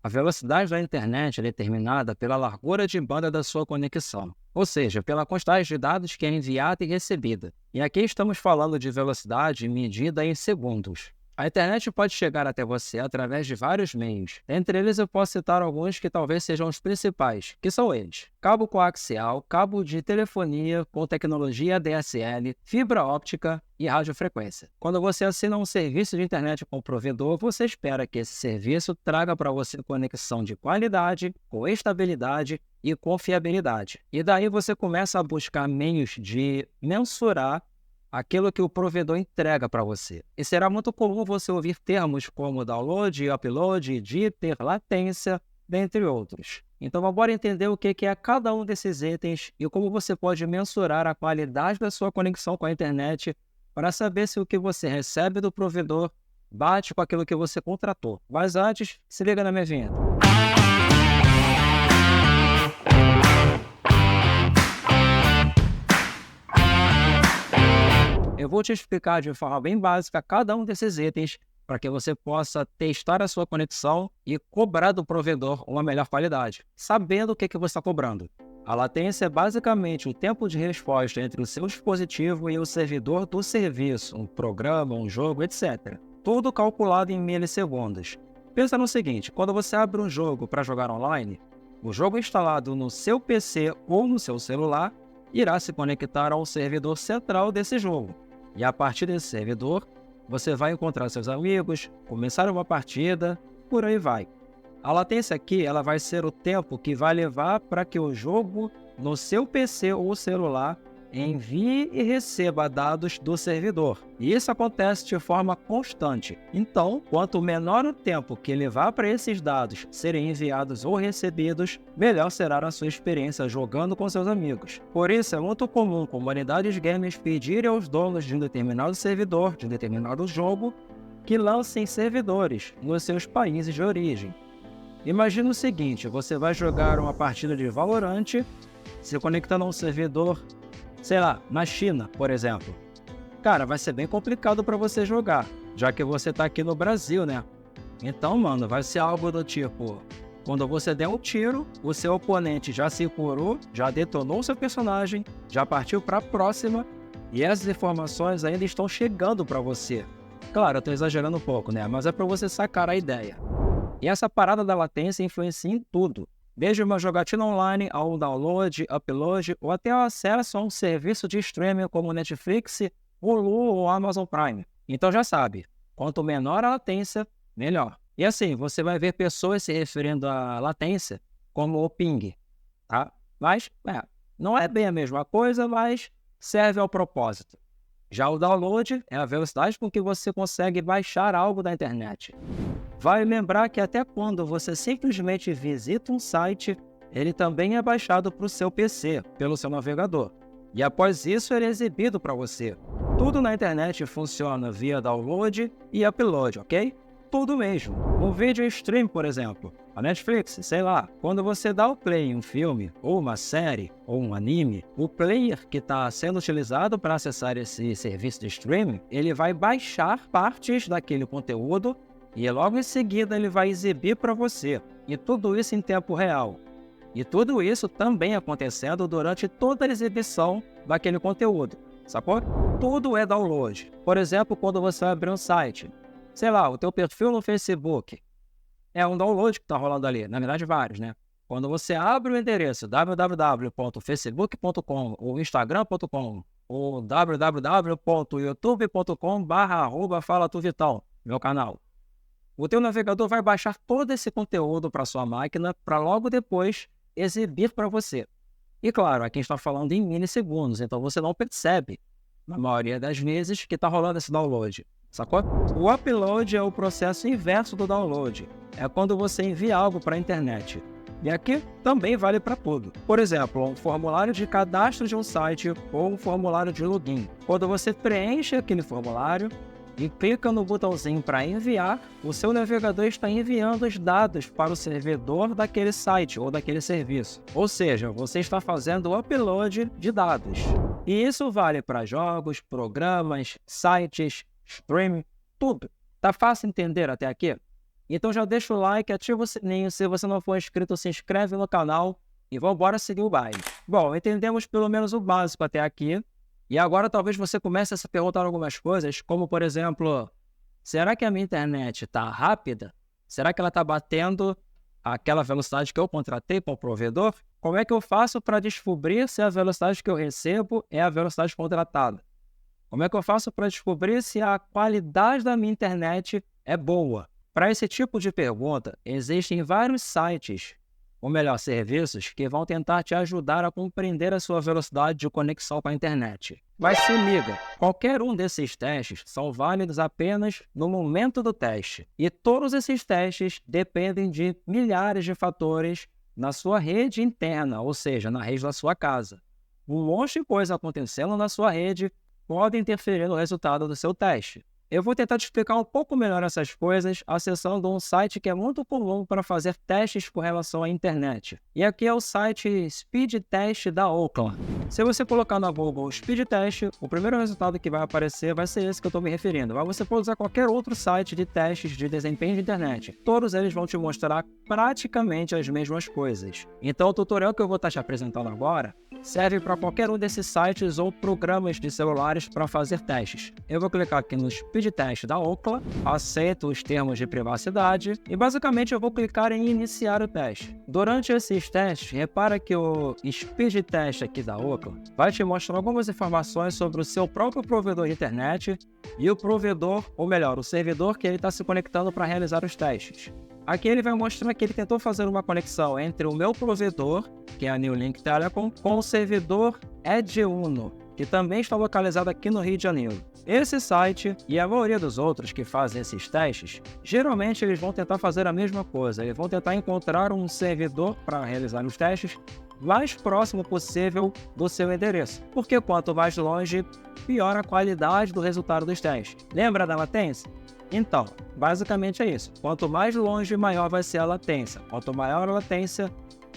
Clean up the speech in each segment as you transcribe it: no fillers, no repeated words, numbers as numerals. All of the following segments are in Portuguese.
A velocidade da internet é determinada pela largura de banda da sua conexão, ou seja, pela quantidade de dados que é enviada e recebida. E aqui estamos falando de velocidade medida em segundos. A internet pode chegar até você através de vários meios. Entre eles eu posso citar alguns que talvez sejam os principais, que são eles: cabo coaxial, cabo de telefonia com tecnologia DSL, fibra óptica e radiofrequência. Quando você assina um serviço de internet com o provedor, você espera que esse serviço traga para você conexão de qualidade, com estabilidade e confiabilidade. E daí você começa a buscar meios de mensurar aquilo que o provedor entrega para você. E será muito comum você ouvir termos como download, upload, jitter, latência, dentre outros. Então vamos entender o que é cada um desses itens e como você pode mensurar a qualidade da sua conexão com a internet para saber se o que você recebe do provedor bate com aquilo que você contratou. Mas antes, se liga na minha vinheta. Eu vou te explicar de forma bem básica cada um desses itens para que você possa testar a sua conexão e cobrar do provedor uma melhor qualidade, sabendo o que você está cobrando. A latência é basicamente o tempo de resposta entre o seu dispositivo e o servidor do serviço, um programa, um jogo, etc. Tudo calculado em milissegundos. Pensa no seguinte: quando você abre um jogo para jogar online, o jogo instalado no seu PC ou no seu celular irá se conectar ao servidor central desse jogo. E a partir desse servidor, você vai encontrar seus amigos, começar uma partida, por aí vai. A latência aqui ela vai ser o tempo que vai levar para que o jogo no seu PC ou celular envie e receba dados do servidor. E isso acontece de forma constante. Então, quanto menor o tempo que levar para esses dados serem enviados ou recebidos, melhor será a sua experiência jogando com seus amigos. Por isso, é muito comum comunidades gamers pedirem aos donos de um determinado servidor, de um determinado jogo, que lancem servidores nos seus países de origem. Imagina o seguinte: você vai jogar uma partida de Valorant, se conectando a um servidor, sei lá, na China, por exemplo. Cara, vai ser bem complicado para você jogar, já que você tá aqui no Brasil, né? Então, mano, vai ser algo do tipo: quando você der um tiro, o seu oponente já se curou, já detonou seu personagem, já partiu para a próxima, e essas informações ainda estão chegando para você. Claro, eu tô exagerando um pouco, né? Mas é para você sacar a ideia. E essa parada da latência influencia em tudo, desde uma jogatina online ao download, upload ou até o acesso a um serviço de streaming como Netflix, Hulu ou Amazon Prime. Então já sabe, quanto menor a latência, melhor. E assim, você vai ver pessoas se referindo à latência como o ping, tá? Mas, não é bem a mesma coisa, mas serve ao propósito. Já o download é a velocidade com que você consegue baixar algo da internet. Vale lembrar que até quando você simplesmente visita um site, ele também é baixado para o seu PC, pelo seu navegador. E após isso, ele é exibido para você. Tudo na internet funciona via download e upload, ok? Tudo mesmo. Um vídeo stream, por exemplo, a Netflix, sei lá, quando você dá o play em um filme, ou uma série, ou um anime, o player que está sendo utilizado para acessar esse serviço de streaming, ele vai baixar partes daquele conteúdo e logo em seguida ele vai exibir para você. E tudo isso em tempo real. E tudo isso também acontecendo durante toda a exibição daquele conteúdo, sacou? Tudo é download. Por exemplo, quando você abrir um site, sei lá, o teu perfil no Facebook, é um download que está rolando ali, na verdade vários, né? Quando você abre o endereço www.facebook.com ou instagram.com ou www.youtube.com/@falatuvitão, meu canal, o teu navegador vai baixar todo esse conteúdo para sua máquina para logo depois exibir para você. E claro, aqui está falando em milissegundos, então você não percebe, na maioria das vezes, que está rolando esse download, sacou? O upload é o processo inverso do download. É quando você envia algo para a internet. E aqui também vale para tudo. Por exemplo, um formulário de cadastro de um site ou um formulário de login. Quando você preenche aquele formulário e clica no botãozinho para enviar, o seu navegador está enviando os dados para o servidor daquele site ou daquele serviço. Ou seja, você está fazendo o upload de dados. E isso vale para jogos, programas, sites, streaming, tudo. Tá fácil entender até aqui? Então já deixa o like, ativa o sininho, se você não for inscrito, se inscreve no canal e vamos embora seguir o baile. Bom, entendemos pelo menos o básico até aqui, e agora talvez você comece a se perguntar algumas coisas, como por exemplo, será que a minha internet está rápida? Será que ela está batendo aquela velocidade que eu contratei para o provedor? Como é que eu faço para descobrir se a velocidade que eu recebo é a velocidade contratada? Como é que eu faço para descobrir se a qualidade da minha internet é boa? Para esse tipo de pergunta, existem vários sites, ou melhor, serviços, que vão tentar te ajudar a compreender a sua velocidade de conexão com a internet. Mas se liga, qualquer um desses testes são válidos apenas no momento do teste. E todos esses testes dependem de milhares de fatores na sua rede interna, ou seja, na rede da sua casa. Um monte de coisa acontecendo na sua rede pode interferir no resultado do seu teste. Eu vou tentar te explicar um pouco melhor essas coisas acessando um site que é muito comum para fazer testes com relação à internet. E aqui é o site Speed Test da Ookla. Se você colocar no Google Speed Test, o primeiro resultado que vai aparecer vai ser esse que eu estou me referindo. Mas você pode usar qualquer outro site de testes de desempenho de internet. Todos eles vão te mostrar praticamente as mesmas coisas. Então o tutorial que eu vou estar te apresentando agora serve para qualquer um desses sites ou programas de celulares para fazer testes. Eu vou clicar aqui no Speed Test da Ookla, aceito os termos de privacidade e basicamente eu vou clicar em iniciar o teste. Durante esses testes, repara que o Speed Test aqui da Ookla vai te mostrar algumas informações sobre o seu próprio provedor de internet e o provedor, ou melhor, o servidor que ele está se conectando para realizar os testes. Aqui ele vai mostrar que ele tentou fazer uma conexão entre o meu provedor, que é a New Link Telecom, com o servidor Edge1, que também está localizado aqui no Rio de Janeiro. Esse site e a maioria dos outros que fazem esses testes, geralmente eles vão tentar fazer a mesma coisa. Eles vão tentar encontrar um servidor para realizar os testes mais próximo possível do seu endereço, porque quanto mais longe, pior a qualidade do resultado dos testes. Lembra da latência? Então, basicamente é isso. Quanto mais longe, maior vai ser a latência. Quanto maior a latência,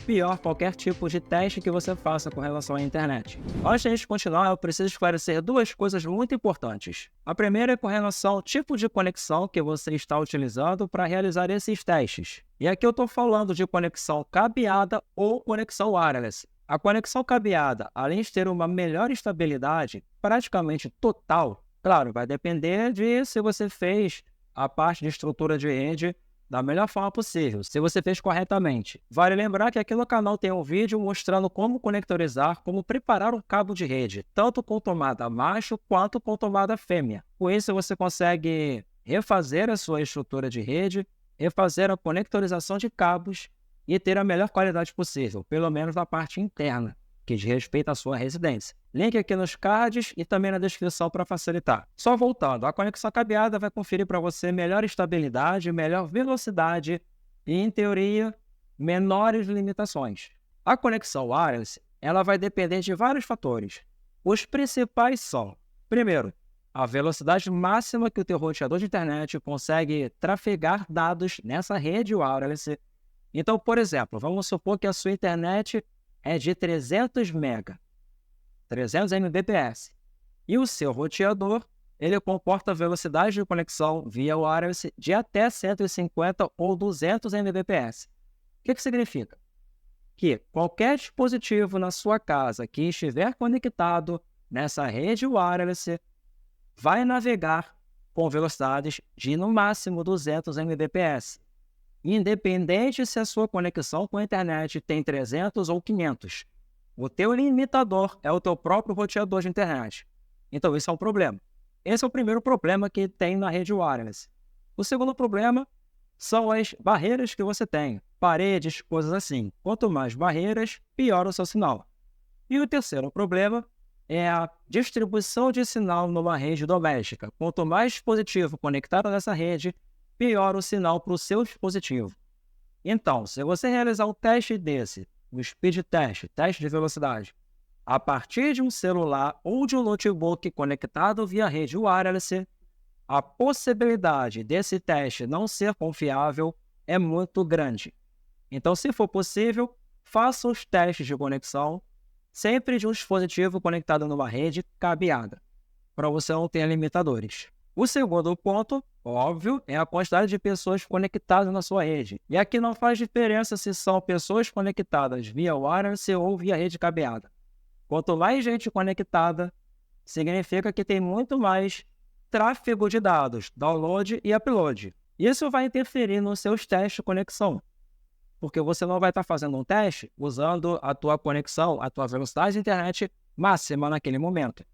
pior qualquer tipo de teste que você faça com relação à internet. Antes de a gente continuar, eu preciso esclarecer duas coisas muito importantes. A primeira é com relação ao tipo de conexão que você está utilizando para realizar esses testes. E aqui eu estou falando de conexão cabeada ou conexão wireless. A conexão cabeada, além de ter uma melhor estabilidade praticamente total, claro, vai depender de se você fez a parte de estrutura de rede da melhor forma possível, se você fez corretamente. Vale lembrar que aqui no canal tem um vídeo mostrando como conectorizar, como preparar um cabo de rede, tanto com tomada macho quanto com tomada fêmea. Com isso você consegue refazer a sua estrutura de rede, refazer a conectorização de cabos e ter a melhor qualidade possível, pelo menos na parte interna, que diz respeito à sua residência. Link aqui nos cards e também na descrição para facilitar. Só voltando, a conexão cabeada vai conferir para você melhor estabilidade, melhor velocidade e, em teoria, menores limitações. A conexão wireless, ela vai depender de vários fatores. Os principais são, primeiro, a velocidade máxima que o teu roteador de internet consegue trafegar dados nessa rede wireless. Então, por exemplo, vamos supor que a sua internet é de 300 MB, 300 Mbps. E o seu roteador, ele comporta velocidade de conexão via wireless de até 150 ou 200 Mbps. O que significa? Que qualquer dispositivo na sua casa que estiver conectado nessa rede wireless vai navegar com velocidades de no máximo 200 Mbps. Independente se a sua conexão com a internet tem 300 ou 500. O teu limitador é o teu próprio roteador de internet. Então, esse é um problema. Esse é o primeiro problema que tem na rede wireless. O segundo problema são as barreiras que você tem. Paredes, coisas assim. Quanto mais barreiras, pior o seu sinal. E o terceiro problema é a distribuição de sinal numa rede doméstica. Quanto mais dispositivo conectado nessa rede, pior o sinal para o seu dispositivo. Então, se você realizar um teste desse, o speed test, teste de velocidade, a partir de um celular ou de um notebook conectado via rede wireless, a possibilidade desse teste não ser confiável é muito grande. Então, se for possível, faça os testes de conexão sempre de um dispositivo conectado numa rede cabeada, para você não ter limitadores. O segundo ponto, óbvio, é a quantidade de pessoas conectadas na sua rede. E aqui não faz diferença se são pessoas conectadas via wireless ou via rede cabeada. Quanto mais gente conectada, significa que tem muito mais tráfego de dados, download e upload. Isso vai interferir nos seus testes de conexão, porque você não vai estar fazendo um teste usando a tua conexão, a tua velocidade de internet máxima naquele momento.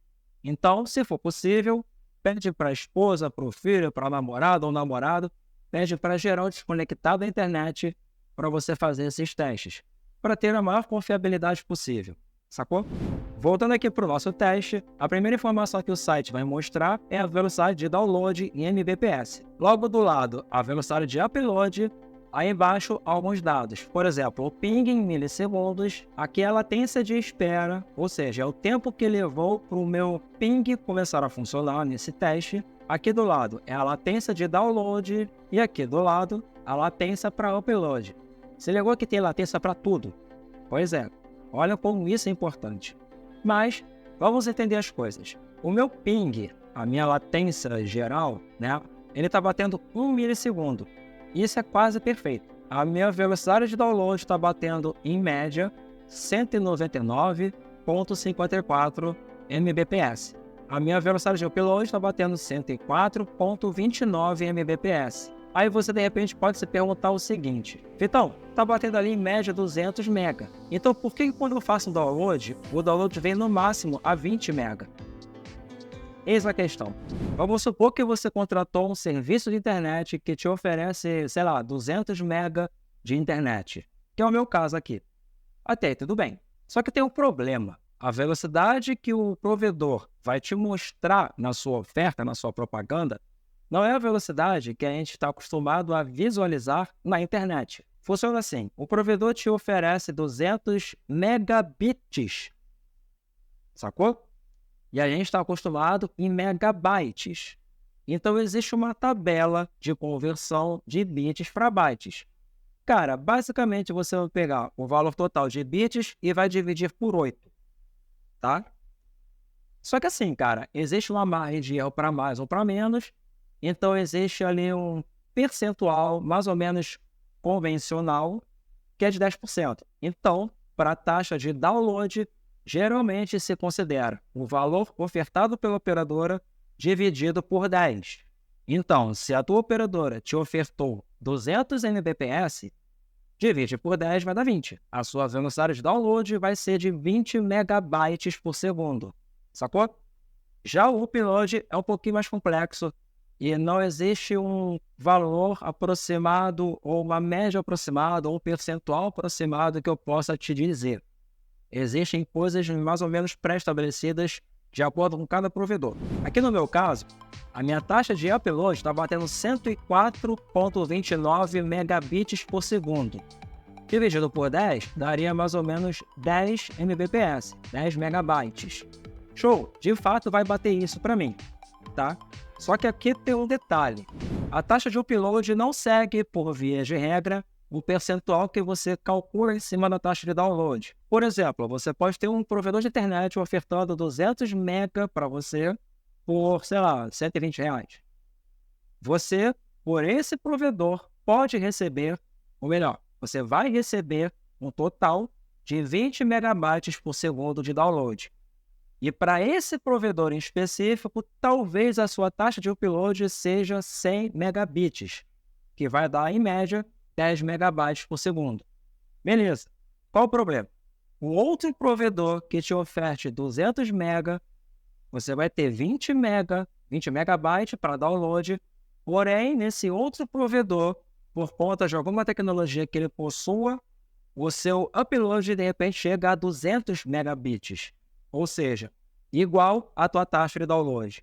Então, se for possível, pede para a esposa, para o filho, para a namorada ou namorado, pede para geral desconectar da internet para você fazer esses testes, para ter a maior confiabilidade possível, sacou? Voltando aqui para o nosso teste, a primeira informação que o site vai mostrar é a velocidade de download em Mbps. Logo do lado, a velocidade de upload. Aí embaixo, alguns dados. Por exemplo, o ping em milissegundos, aqui é a latência de espera, ou seja, é o tempo que levou para o meu ping começar a funcionar nesse teste. Aqui do lado é a latência de download e aqui do lado a latência para upload. Você ligou que tem latência para tudo? Pois é, olha como isso é importante. Mas vamos entender as coisas. O meu ping, a minha latência geral, né, ele está batendo 1 milissegundo. Isso é quase perfeito. A minha velocidade de download está batendo, em média, 199,54 Mbps. A minha velocidade de upload está batendo 104,29 Mbps. Aí você, de repente, pode se perguntar o seguinte: Vitão, está batendo ali em média 200 MB. Então, por que quando eu faço um download, o download vem no máximo a 20 MB? Eis a questão. Vamos supor que você contratou um serviço de internet que te oferece, sei lá, 200 MB de internet, que é o meu caso aqui. Até aí tudo bem. Só que tem um problema. A velocidade que o provedor vai te mostrar na sua oferta, na sua propaganda, não é a velocidade que a gente está acostumado a visualizar na internet. Funciona assim. O provedor te oferece 200 megabits. Sacou? E a gente está acostumado em megabytes. Então, existe uma tabela de conversão de bits para bytes. Cara, basicamente você vai pegar o valor total de bits e vai dividir por 8. Tá? Só que assim, cara, existe uma margem de erro para mais ou para menos. Então, existe ali um percentual mais ou menos convencional, que é de 10%. Então, para a taxa de download, geralmente se considera o valor ofertado pela operadora dividido por 10. Então, se a tua operadora te ofertou 200 Mbps, divide por 10 vai dar 20. A sua velocidade de download vai ser de 20 megabytes por segundo. Sacou? Já o upload é um pouquinho mais complexo e não existe um valor aproximado ou uma média aproximada ou um percentual aproximado que eu possa te dizer. Existem coisas mais ou menos pré-estabelecidas de acordo com cada provedor. Aqui no meu caso, a minha taxa de upload está batendo 104,29 megabits por segundo. Dividido por 10, daria mais ou menos 10 Mbps, 10 megabytes. Show! De fato vai bater isso para mim, tá? Só que aqui tem um detalhe. A taxa de upload não segue, por via de regra, o percentual que você calcula em cima da taxa de download. Por exemplo, você pode ter um provedor de internet ofertando 200 MB para você por, sei lá, R$120. Você, por esse provedor, pode receber, ou melhor, você vai receber um total de 20 megabytes por segundo de download. E para esse provedor em específico, talvez a sua taxa de upload seja 100 megabits, que vai dar, em média, 10 megabytes por segundo. Beleza. Qual o problema? O outro provedor que te oferte 200 MB, você vai ter 20 megabytes para download. Porém, nesse outro provedor, por conta de alguma tecnologia que ele possua, o seu upload de repente chega a 200 megabits. Ou seja, igual à tua taxa de download.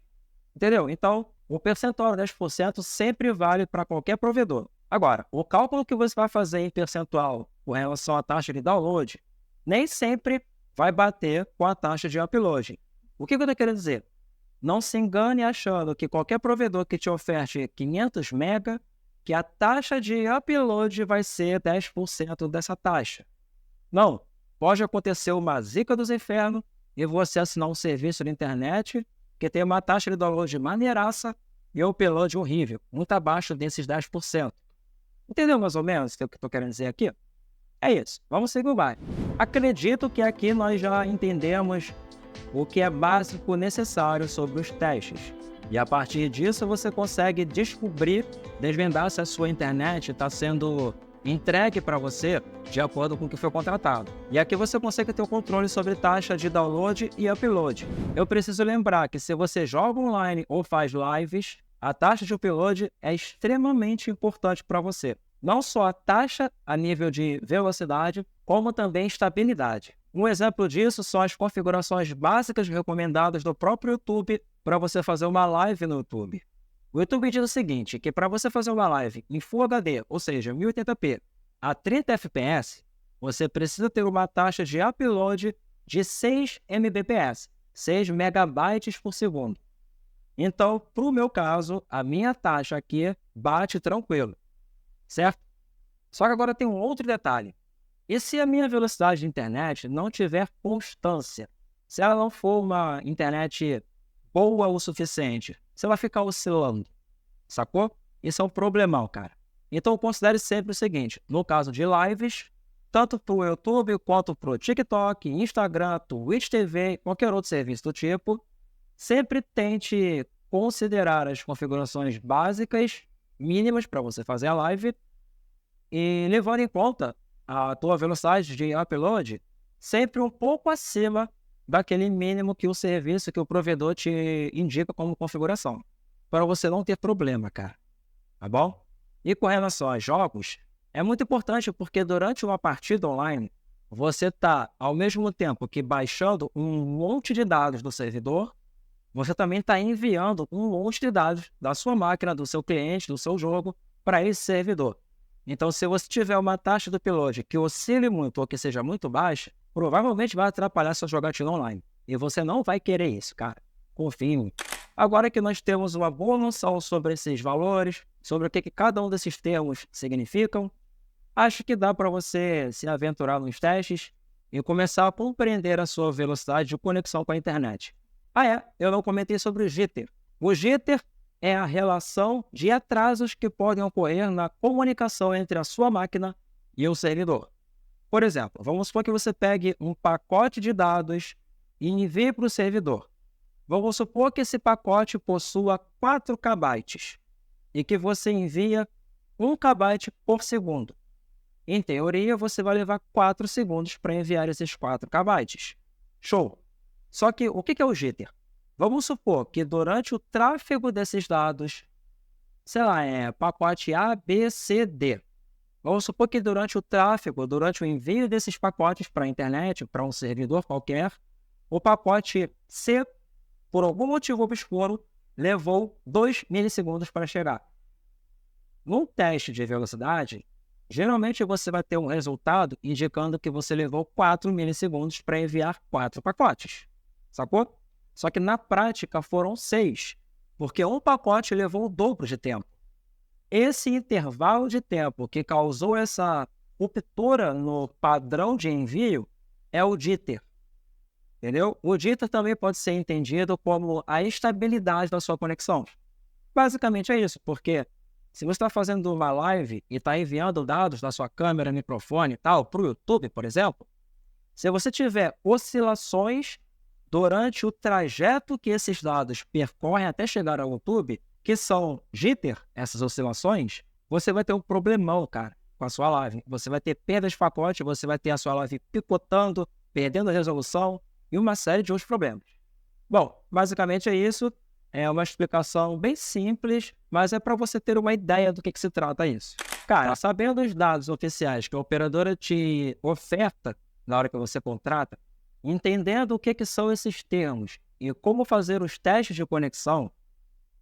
Entendeu? Então, o percentual de 10% sempre vale para qualquer provedor. Agora, o cálculo que você vai fazer em percentual com relação à taxa de download nem sempre vai bater com a taxa de upload. O que eu estou querendo dizer? Não se engane achando que qualquer provedor que te oferte 500 MB, que a taxa de upload vai ser 10% dessa taxa. Não, pode acontecer uma zica dos infernos e você assinar um serviço de internet que tem uma taxa de download maneiraça, e o upload horrível, muito abaixo desses 10%. Entendeu mais ou menos o que eu estou querendo dizer aqui? É isso, vamos seguir o baile. Acredito que aqui nós já entendemos o que é básico necessário sobre os testes. E a partir disso você consegue descobrir, desvendar se a sua internet está sendo entregue para você de acordo com o que foi contratado. E aqui você consegue ter o controle sobre taxa de download e upload. Eu preciso lembrar que se você joga online ou faz lives, a taxa de upload é extremamente importante para você. Não só a taxa a nível de velocidade, como também estabilidade. Um exemplo disso são as configurações básicas recomendadas do próprio YouTube para você fazer uma live no YouTube. O YouTube diz o seguinte, que para você fazer uma live em Full HD, ou seja, 1080p, a 30 fps, você precisa ter uma taxa de upload de 6 Mbps, 6 megabytes por segundo. Então, para o meu caso, a minha taxa aqui bate tranquilo, certo? Só que agora tem um outro detalhe. E se a minha velocidade de internet não tiver constância? Se ela não for uma internet boa o suficiente, se ela ficar oscilando, sacou? Isso é um problemão, cara. Então considere sempre o seguinte, no caso de lives, tanto para o YouTube quanto para o TikTok, Instagram, Twitch TV, qualquer outro serviço do tipo, sempre tente considerar as configurações básicas, mínimas para você fazer a live e levando em conta a tua velocidade de upload sempre um pouco acima daquele mínimo que o serviço, que o provedor te indica como configuração, para você não ter problema, cara, tá bom? E com relação a jogos, é muito importante porque durante uma partida online, você está, ao mesmo tempo que baixando um monte de dados do servidor, você também está enviando um monte de dados da sua máquina, do seu cliente, do seu jogo, para esse servidor. Então, se você tiver uma taxa do upload que oscile muito ou que seja muito baixa, provavelmente vai atrapalhar sua jogatina online. E você não vai querer isso, cara. Confie em mim. Agora que nós temos uma boa noção sobre esses valores, sobre o que cada um desses termos significam, acho que dá para você se aventurar nos testes e começar a compreender a sua velocidade de conexão com a internet. Eu não comentei sobre o jitter. O jitter é a relação de atrasos que podem ocorrer na comunicação entre a sua máquina e o servidor. Por exemplo, vamos supor que você pegue um pacote de dados e envie para o servidor. Vamos supor que esse pacote possua 4 KB e que você envia 1 KB por segundo. Em teoria, você vai levar 4 segundos para enviar esses 4 KB. Show! Só que o que é o jitter? Vamos supor que durante o tráfego desses dados, sei lá, é pacote A, B, C, D. Vamos supor que durante o tráfego, durante o envio desses pacotes para a internet, para um servidor qualquer, o pacote C, por algum motivo obscuro, levou 2 milissegundos para chegar. Num teste de velocidade, geralmente você vai ter um resultado indicando que você levou 4 milissegundos para enviar 4 pacotes. Sacou? Só que na prática foram 6, porque um pacote levou o dobro de tempo. Esse intervalo de tempo que causou essa ruptura no padrão de envio é o jitter. Entendeu? O jitter também pode ser entendido como a estabilidade da sua conexão. Basicamente é isso, porque se você está fazendo uma live e está enviando dados da sua câmera, microfone e tal para o YouTube, por exemplo, se você tiver oscilações durante o trajeto que esses dados percorrem até chegar ao YouTube, que são jitter, essas oscilações, você vai ter um problemão, cara, com a sua live. Você vai ter perda de pacote, você vai ter a sua live picotando, perdendo a resolução e uma série de outros problemas. Bom, basicamente é isso. É uma explicação bem simples, mas é para você ter uma ideia do que se trata isso. Cara, sabendo os dados oficiais que a operadora te oferta na hora que você contrata, entendendo o que são esses termos e como fazer os testes de conexão,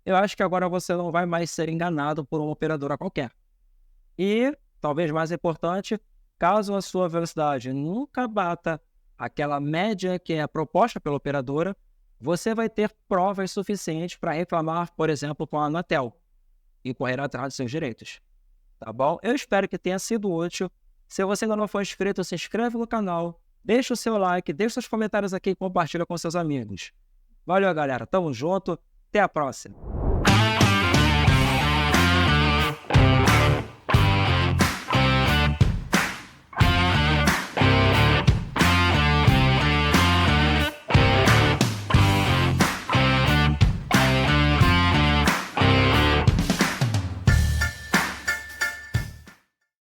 eu acho que agora você não vai mais ser enganado por uma operadora qualquer. E, talvez mais importante, caso a sua velocidade nunca bata aquela média que é proposta pela operadora, você vai ter provas suficientes para reclamar, por exemplo, com a Anatel e correr atrás dos seus direitos. Tá bom? Eu espero que tenha sido útil. Se você ainda não for inscrito, se inscreve no canal, deixa o seu like, deixa seus comentários aqui e compartilha com seus amigos. Valeu, galera. Tamo junto. Até a próxima.